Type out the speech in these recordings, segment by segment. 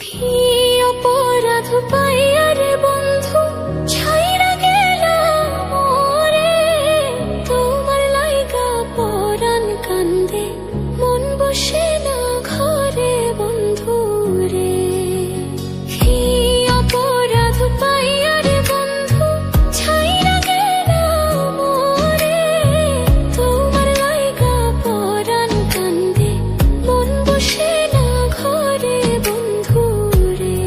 কি অপরাধ পাইয়া রে বন্ধু ছাইরা গেলাম মোরে, তোমার লাইগা পরাণ কান্দে মন বসে না ঘরে বন্ধু রে। কি অপরাধ পাইয়া রে বন্ধু ছাইরা গেলাম মোরে, তোমার লাইগা পরাণ কান্দে মন বসে না ঘরে বন্ধু রে।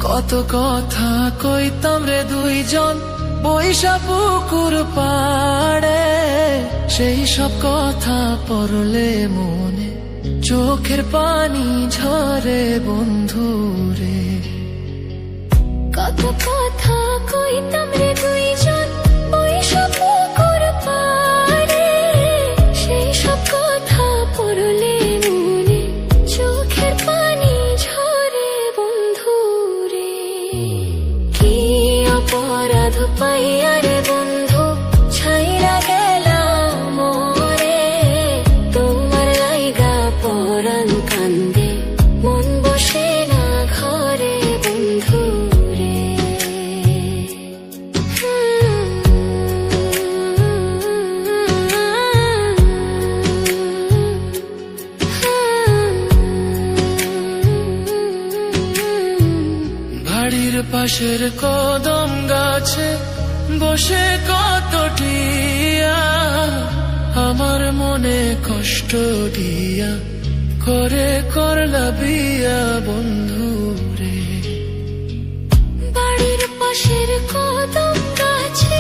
কত কথা কইতাম রে দুইজন বৈশা পুকুর পাড়ে, সেই সব কথা পড়লে মনে চোখের পানি ঝরে বন্ধু রে। কত কথা কইতাম রে দুইজন বৈশা পুকুর পাড়ে, সেই সব কথা পড়লে মনে চোখের পানি ঝরে বন্ধু রে। কি অপরাধ পাইয়া রে বন্ধু ছাইরা গেলাম মোরে, তোমার লাইগা পরাণ কান্দে মন বসে না ঘরে বন্ধু রে। বাড়ির পাশের কদম গাছে বসে কত টিয়া, আমার মনে কষ্ট দিয়া করে করলা বিয়া বন্ধু রে। বাড়ির পাশের কদম গাছে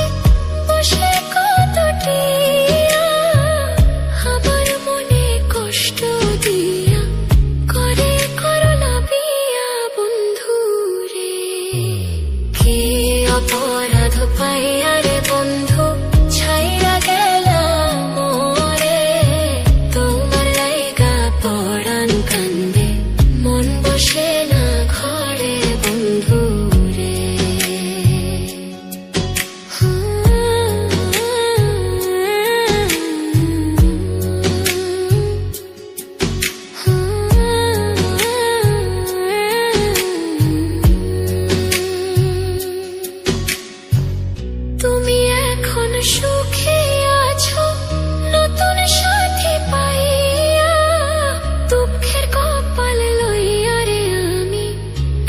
বসে কত টিয়া, আমার মনে কষ্ট দিয়া করে করলা বিয়া বন্ধু রে। কি অপরাধ পাইয়া রে বন্ধু ছাইরা গেলাম মোরে, তোমার লাইগা পরাণ কান্দে মন বসে না ঘরে বন্ধু রে। তুমি এখন সুখে আছো নতুন সাথী পাইয়া, দুঃখের কপাল লইয়া রে আমি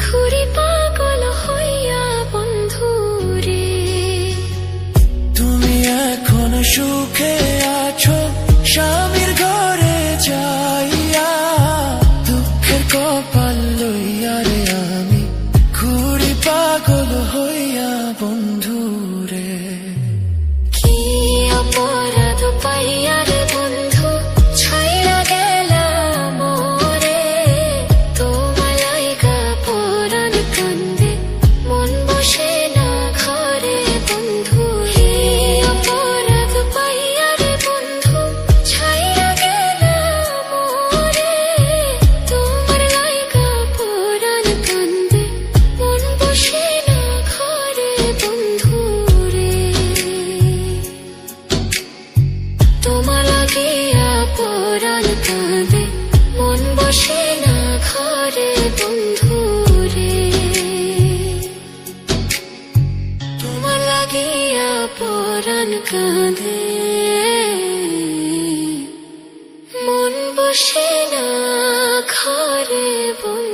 ঘুরি পাগল হইয়া বন্ধু রে। তুমি এখন সুখে আছো স্বামীর ঘরে যাইয়া, দুঃখের কপাল লইয়া রে আমি ঘুরি পাগল হইয়া বন্ধু রে। কি অপরাধ পাইয়া রে বন্ধু ছাইরা গেলাম মোরে, তোমার লাইগা পরাণ কান্দে মন বসে না ঘরে বন্ধু রে। অপরাধ পাইয়া রে বন্ধু ছাইরা গেলাম মোরে, তোমার লাইগা পরাণ কান্দে মন বসে না ঘরে বন্ধু রে। তোমার লাগিয়া পরাণ কাঁদে মন বসে না ঘরে বন্ধু রে। তোমার লাগিয়া পরাণ কাঁদে মন বসে না ঘরে বন্ধু।